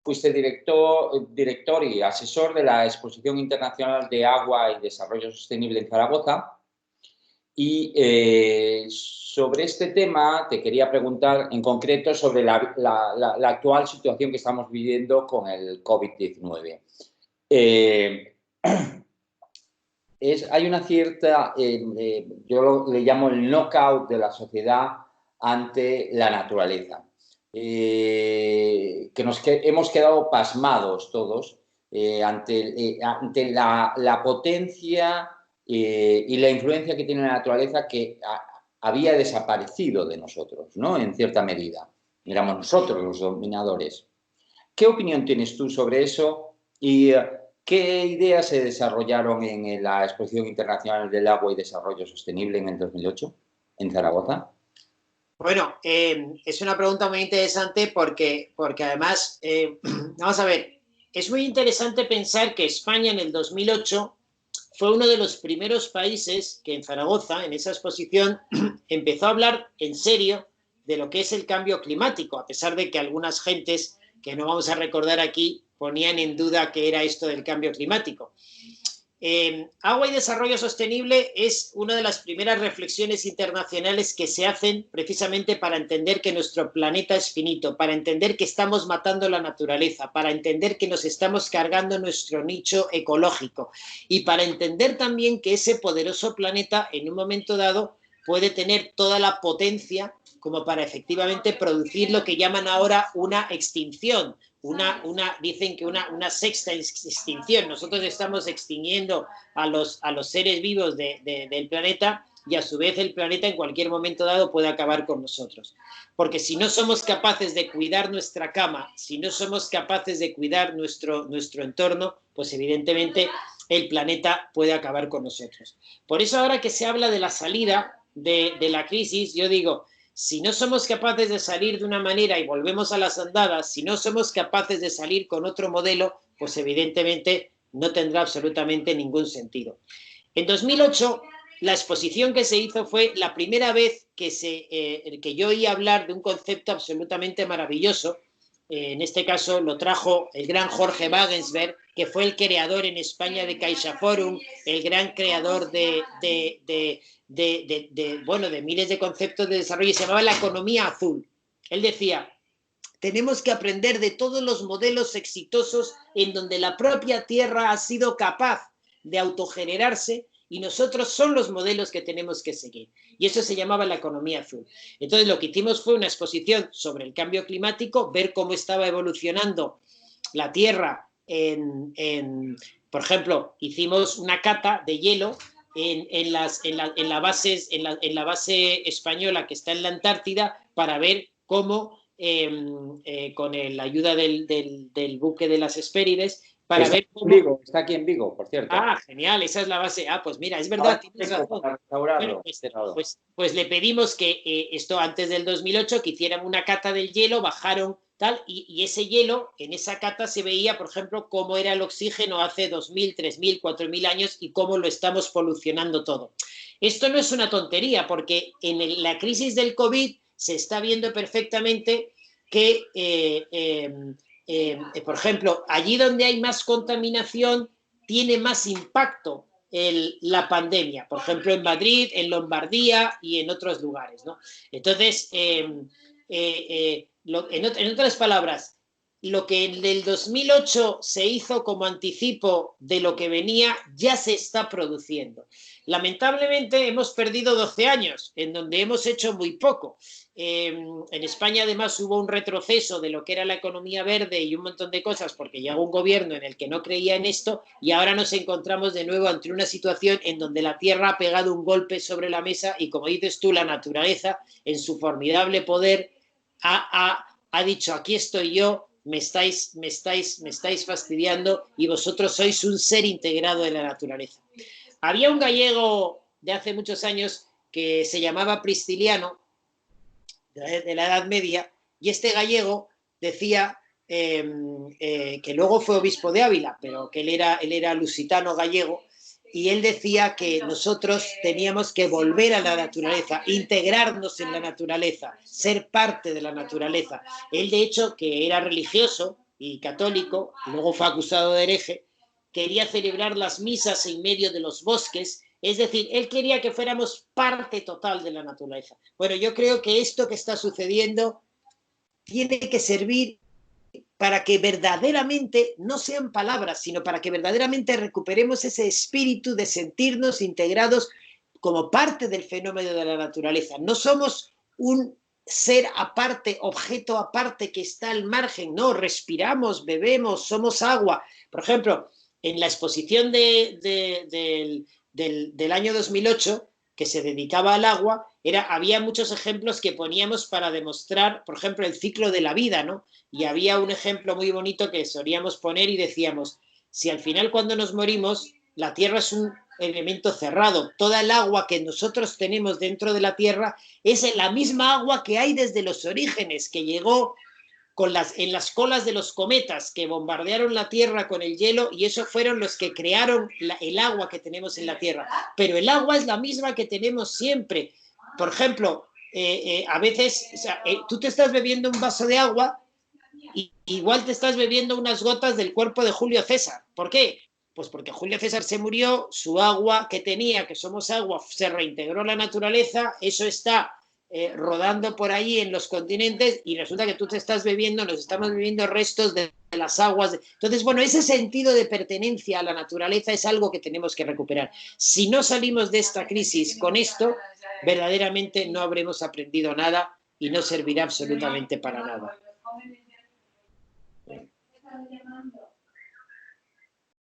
fuiste director y asesor de la Exposición Internacional de Agua y Desarrollo Sostenible en Zaragoza. Y sobre este tema te quería preguntar en concreto sobre la actual situación que estamos viviendo con el COVID-19. Hay una cierta, yo le llamo el knockout de la sociedad ante la naturaleza, que hemos quedado pasmados todos ante la potencia y la influencia que tiene la naturaleza, que había desaparecido de nosotros, ¿no? En cierta medida. Éramos nosotros los dominadores. ¿Qué opinión tienes tú sobre eso? Y ¿qué ideas se desarrollaron en la Exposición Internacional del Agua y Desarrollo Sostenible en el 2008 en Zaragoza? Bueno, es una pregunta muy interesante porque además, vamos a ver, es muy interesante pensar que España en el 2008 fue uno de los primeros países que en Zaragoza, en esa exposición, empezó a hablar en serio de lo que es el cambio climático, a pesar de que algunas gentes, que no vamos a recordar aquí, ponían en duda qué era esto del cambio climático. Agua y desarrollo sostenible es una de las primeras reflexiones internacionales que se hacen precisamente para entender que nuestro planeta es finito, para entender que estamos matando la naturaleza, para entender que nos estamos cargando nuestro nicho ecológico y para entender también que ese poderoso planeta en un momento dado puede tener toda la potencia como para efectivamente producir lo que llaman ahora una extinción. Dicen que una sexta extinción. Nosotros estamos extinguiendo a los seres vivos del planeta y a su vez el planeta en cualquier momento dado puede acabar con nosotros. Porque si no somos capaces de cuidar nuestra cama, si no somos capaces de cuidar nuestro entorno, pues evidentemente el planeta puede acabar con nosotros. Por eso ahora que se habla de la salida de la crisis, yo digo, si no somos capaces de salir de una manera y volvemos a las andadas, si no somos capaces de salir con otro modelo, pues evidentemente no tendrá absolutamente ningún sentido. En 2008, la exposición que se hizo fue la primera vez que yo oí hablar de un concepto absolutamente maravilloso. En este caso lo trajo el gran Jorge Wagensberg, que fue el creador en España de CaixaForum, el gran creador de miles de conceptos de desarrollo, y se llamaba la economía azul. Él decía, tenemos que aprender de todos los modelos exitosos en donde la propia Tierra ha sido capaz de autogenerarse y nosotros son los modelos que tenemos que seguir. Y eso se llamaba la economía azul. Entonces lo que hicimos fue una exposición sobre el cambio climático, ver cómo estaba evolucionando la Tierra por ejemplo, hicimos una cata de hielo en la base española que está en la Antártida para ver cómo, con la ayuda del buque de las Hespérides, para ver cómo... Está aquí en Vigo, por cierto. Ah, genial, esa es la base. Ah, pues mira, es verdad, tienes razón. Bueno, pues le pedimos que esto antes del 2008, que hicieran una cata del hielo, bajaron tal, y ese hielo, en esa cata se veía, por ejemplo, cómo era el oxígeno hace 2.000, 3.000, 4.000 años y cómo lo estamos polucionando todo. Esto no es una tontería, porque en la crisis del COVID se está viendo perfectamente que, por ejemplo, allí donde hay más contaminación, tiene más impacto la pandemia, por ejemplo en Madrid, en Lombardía y en otros lugares, ¿no? Entonces, en otras palabras, lo que en el 2008 se hizo como anticipo de lo que venía ya se está produciendo. Lamentablemente hemos perdido 12 años en donde hemos hecho muy poco. En España además hubo un retroceso de lo que era la economía verde y un montón de cosas porque llegó un gobierno en el que no creía en esto y ahora nos encontramos de nuevo ante una situación en donde la Tierra ha pegado un golpe sobre la mesa y, como dices tú, la naturaleza en su formidable poder ha dicho, aquí estoy yo, me estáis fastidiando y vosotros sois un ser integrado de la naturaleza. Había un gallego de hace muchos años que se llamaba Prisciliano, de la Edad Media, y este gallego decía que luego fue obispo de Ávila, pero que él era lusitano gallego, y él decía que nosotros teníamos que volver a la naturaleza, integrarnos en la naturaleza, ser parte de la naturaleza. Él, de hecho, que era religioso, y católico, luego fue acusado de hereje, quería celebrar las misas en medio de los bosques, es decir, él quería que fuéramos parte total de la naturaleza. Bueno, yo creo que esto que está sucediendo tiene que servir para que verdaderamente no sean palabras, sino para que verdaderamente recuperemos ese espíritu de sentirnos integrados como parte del fenómeno de la naturaleza. No somos un ser aparte, objeto aparte que está al margen, no, respiramos, bebemos, somos agua. Por ejemplo, en la exposición del año 2008, que se dedicaba al agua, había muchos ejemplos que poníamos para demostrar, por ejemplo, el ciclo de la vida, ¿no? Y había un ejemplo muy bonito que solíamos poner y decíamos, si al final cuando nos morimos, la Tierra es un elemento cerrado, toda el agua que nosotros tenemos dentro de la Tierra es la misma agua que hay desde los orígenes, que llegó en las colas de los cometas que bombardearon la Tierra con el hielo, y esos fueron los que crearon el agua que tenemos en la Tierra. Pero el agua es la misma que tenemos siempre. Por ejemplo, a veces, o sea, tú te estás bebiendo un vaso de agua y igual te estás bebiendo unas gotas del cuerpo de Julio César. ¿Por qué? Pues porque Julio César se murió, su agua que tenía, que somos agua, se reintegró a la naturaleza, eso está rodando por ahí en los continentes, y resulta que tú te estás bebiendo, nos estamos bebiendo restos de las aguas. Entonces, bueno, ese sentido de pertenencia a la naturaleza es algo que tenemos que recuperar. Si no salimos de esta crisis con esto, verdaderamente no habremos aprendido nada y no servirá absolutamente para nada.